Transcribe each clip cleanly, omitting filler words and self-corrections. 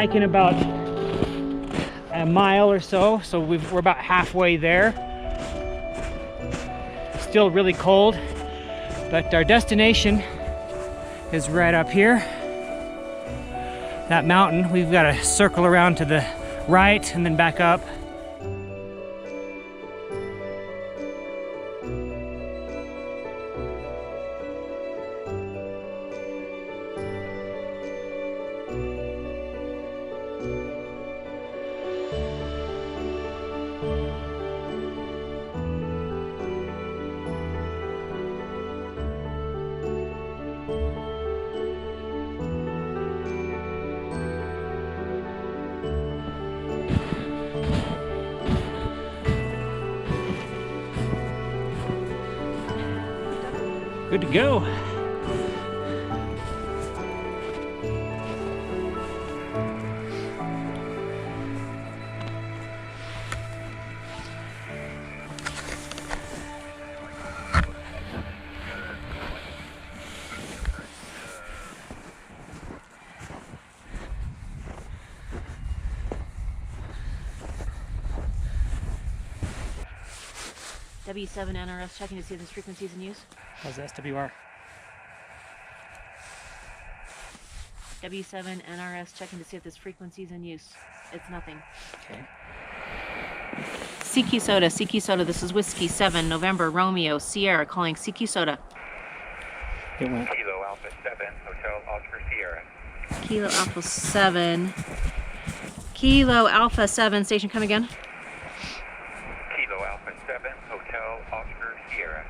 hiking about a mile or so, so we're about halfway there. Still really cold, but our destination is right up here. That mountain, we've got to circle around to the right and then back up. Good to go. W7 NRS checking to see if this frequency is in use. How's the SWR? W7 NRS checking to see if this frequency is in use. It's nothing. Okay. CQ SOTA, this is Whiskey 7, November, Romeo, Sierra, calling CQ SOTA. It went. Kilo Alpha 7, Hotel Oscar Sierra. Kilo Alpha 7. Kilo Alpha 7, station come again. Kilo Alpha 7, Hotel Oscar Sierra.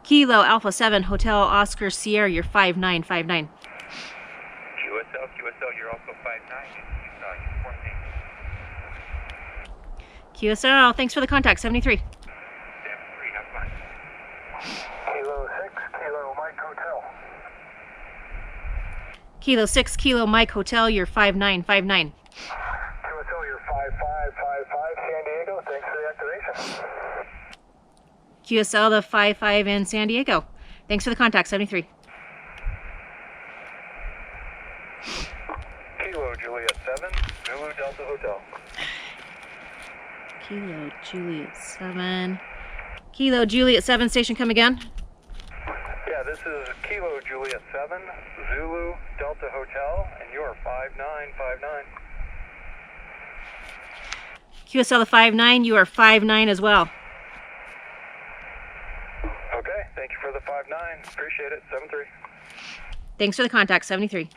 Kilo Alpha 7, Hotel Oscar Sierra, you're 5959. QSL, you're also 59. QSL, thanks for the contact, 73. 73, have fun. Kilo 6, Kilo Mike Hotel. Kilo 6, Kilo Mike Hotel, you're 5959. QSL, you're 5555 San Diego. Thanks for the activation. QSL, the 55 in San Diego. Thanks for the contact, 73. Kilo Juliet 7, Zulu Delta Hotel. Kilo Juliet 7. Kilo Juliet 7, station come again. Yeah, this is Kilo Juliet 7, Zulu Delta Hotel, and you're 5959. QSL, the 59, you are 59 as well. Okay, thank you for the 59. Appreciate it. 73. Thanks for the contact, 73.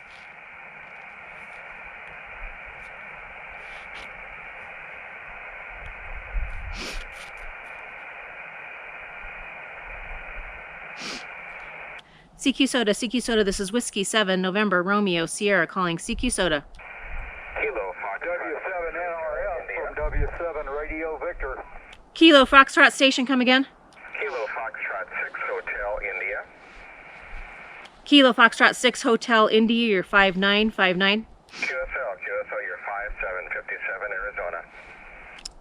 CQ SOTA, this is Whiskey 7, November, Romeo, Sierra, calling CQ SOTA. Kilo Fox W7 NRS from W7 Radio Victor. Kilo Foxtrot, station come again. Kilo Foxtrot 6, Hotel India. Kilo Foxtrot 6, Hotel India, you're 5959. QSL, you're 5757 Arizona.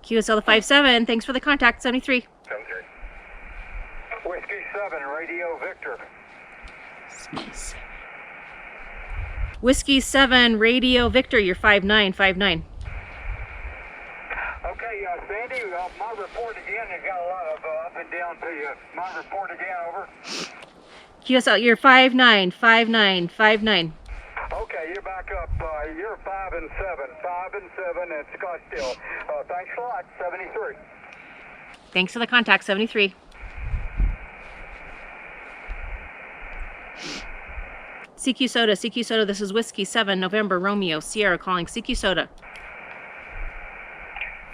QSL, the 57, thanks for the contact, 73. 73. Whiskey 7 Radio Victor. Whiskey 7, Radio Victor, you're 5959. Okay, Sandy, my report again. You got a lot of up and down to you. My report again, over. QSL, you're 595959. Okay, you're back up. You're 5 and 7. 5 and 7 at Scottsdale. Thanks a lot. 73. Thanks for the contact, 73. CQ SOTA, this is Whiskey 7, November, Romeo, Sierra, calling CQ SOTA.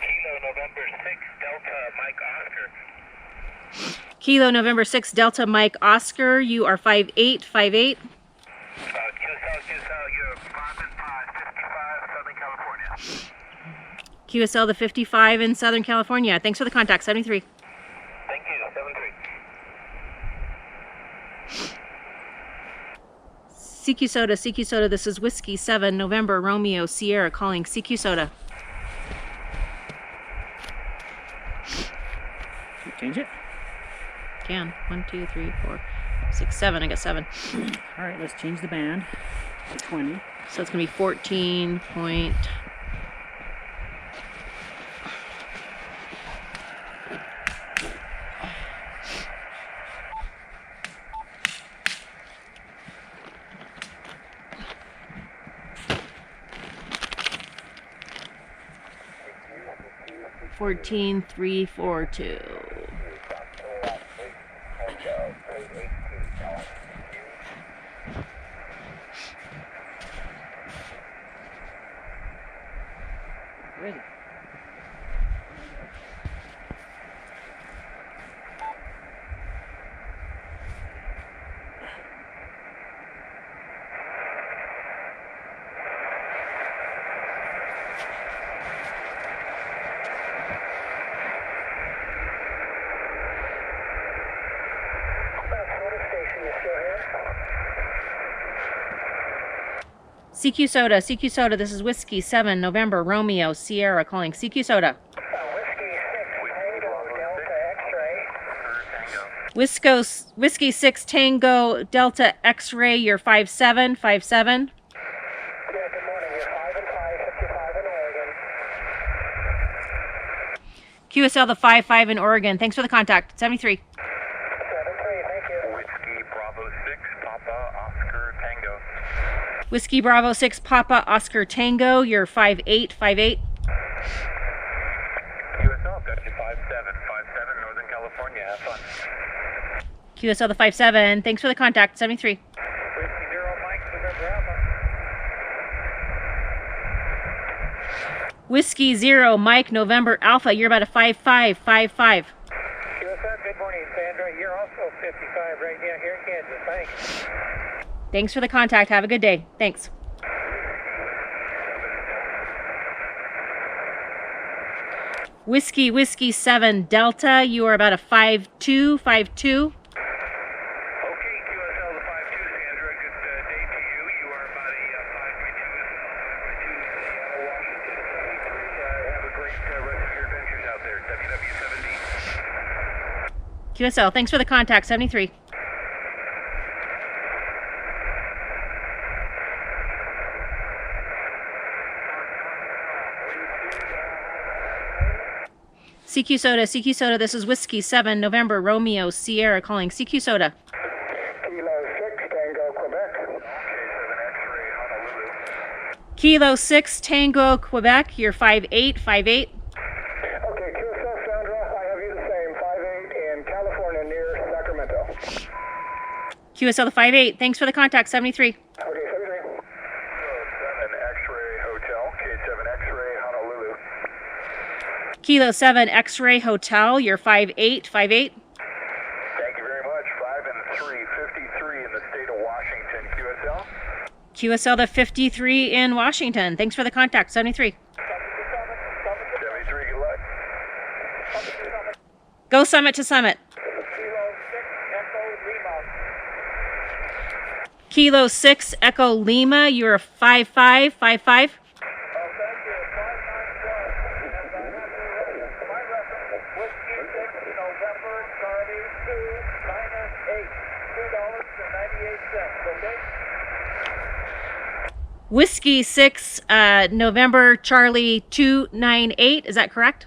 Kilo November 6, Delta Mike Oscar. Kilo November 6, Delta Mike Oscar, you are 5858. QSL, you're 5 and 5, 55, Southern California. QSL, the 55 in Southern California. Thanks for the contact, 73. Thank you, 73. CQ SOTA, this is Whiskey 7, November, Romeo, Sierra, calling CQ SOTA. Change it. Can. 1, 2, 3, 4, 6, 7. I got 7. All right, let's change the band. 20. So it's going to be 14 point. Fourteen three four two. Where is it? CQ Soda, this is Whiskey 7, November, Romeo, Sierra calling. CQ Soda. Whiskey 6 Tango Delta X-ray, you're 5757. Yeah, good morning. You're 5 and 5, 55 in Oregon. QSL the 55 in Oregon. Thanks for the contact. 73. 73, thank you. Whiskey Bravo 6, Papa Oscar Tango. Whiskey Bravo 6 Papa Oscar Tango, you're 5858. QSL, got you 57, Northern California. Have fun. QSL the 57. Thanks for the contact. 73. Whiskey 0, Mike, November Alpha. Whiskey 0 Mike November Alpha, you're about a 5555. QSL, good morning, Sandra. You're also 55 right now here in Kansas. Thanks. Thanks for the contact. Have a good day. Thanks. Whiskey 7 Delta, you are about a 5252. Okay, QSL the 52, Sandra. Good day to you. You are about a 532 Seattle, Washington, 73. Have a great rest of your adventures out there. WW70. QSL, thanks for the contact. 73. CQ Soda, this is Whiskey 7, November, Romeo, Sierra calling. CQ Soda. Kilo 6, Tango, Quebec. Kilo 6, Tango, Quebec, you're 5858. Okay, QSL, Sandra, I have you the same, 58 in California near Sacramento. QSL the 58. Thanks for the contact. 73. Okay, 73. 7 X-Ray Hotel, K7 X-Ray Honolulu. Kilo 7 X-Ray Hotel, you're 5858. Thank you very much. 5 and 3, 53 in the state of Washington. QSL. QSL the 53 in Washington. Thanks for the contact. 73. 73, good luck. Go Summit to Summit. Kilo 6 Echo Lima, you're a 5555. Whiskey 6 November Charlie 298. Is that correct?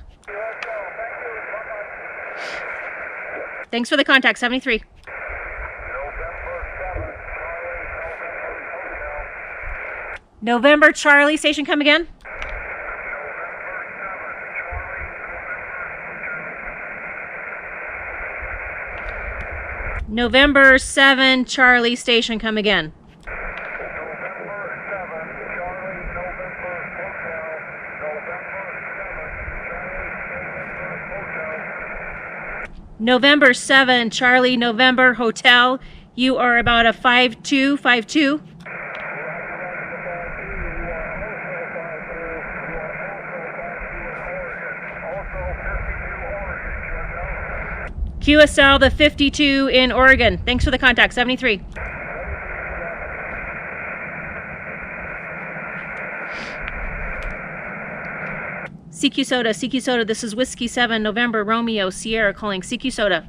Thanks for the contact. 73. November Charlie, station come again? November 7 Charlie, station come again. November 7 Charlie, November Hotel, you are about a 5252. QSL the 52 in Oregon. Thanks for the contact. 73. CQ Soda, this is Whiskey 7, November, Romeo, Sierra calling. CQ Soda.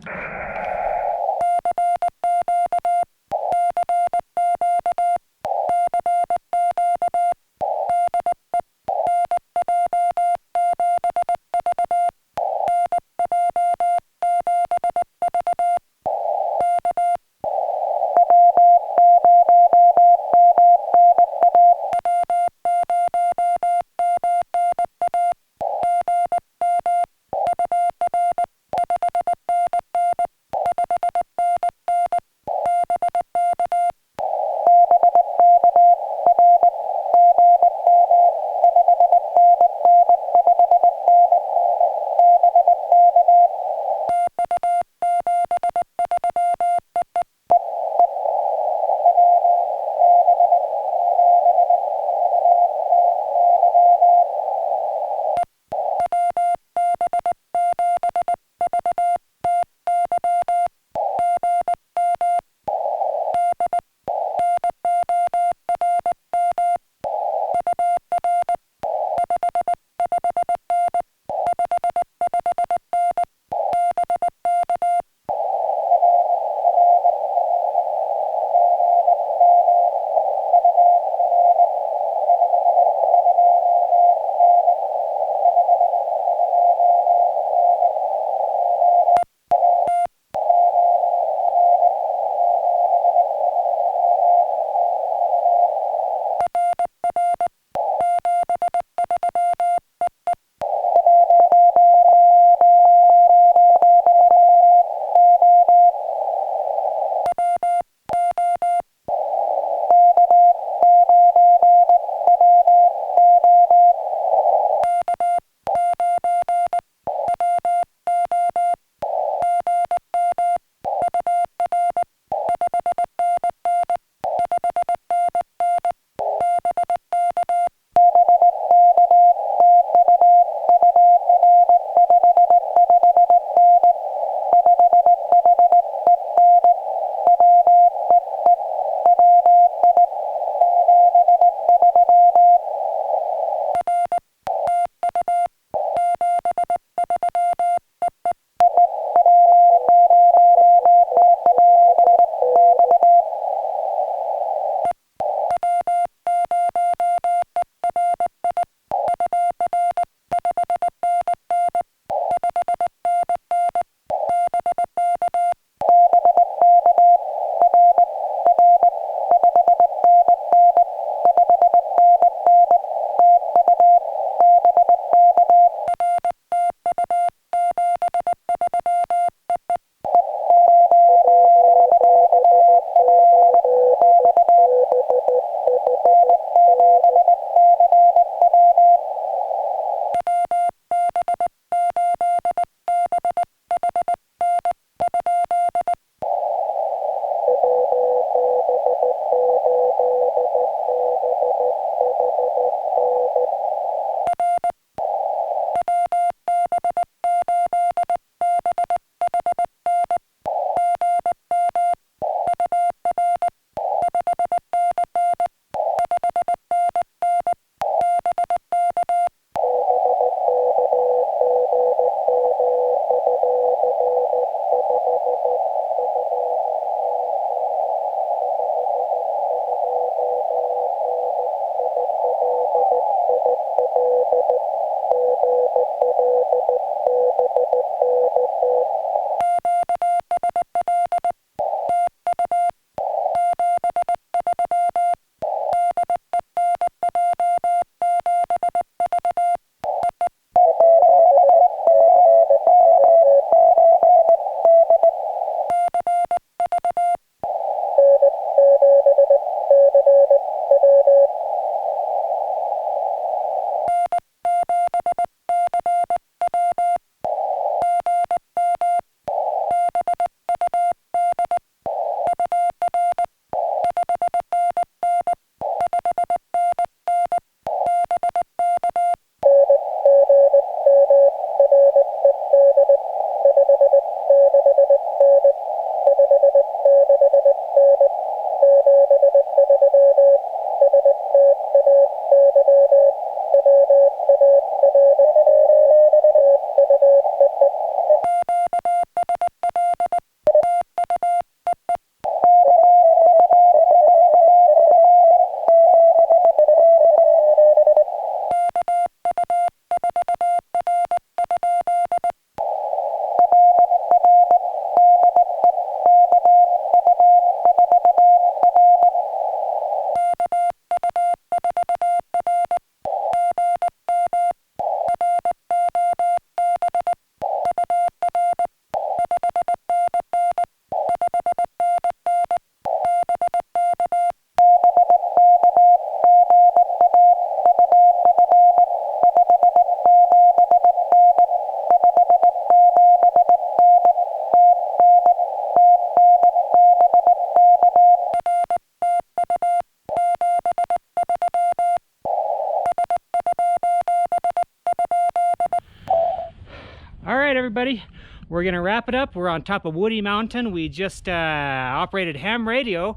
All right, everybody, we're gonna wrap it up. We're on top of Woody Mountain. We just operated ham radio,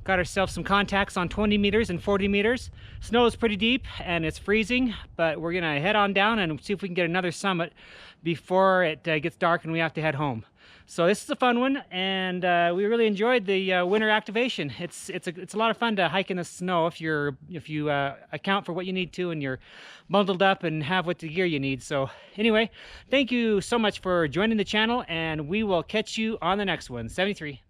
got ourselves some contacts on 20 meters and 40 meters. Snow is pretty deep and it's freezing, but we're gonna head on down and see if we can get another summit before it gets dark and we have to head home. So this is a fun one, and we really enjoyed the winter activation. It's a lot of fun to hike in the snow if you account for what you need to and you're bundled up and have what the gear you need. So anyway, thank you so much for joining the channel, and we will catch you on the next one. 73.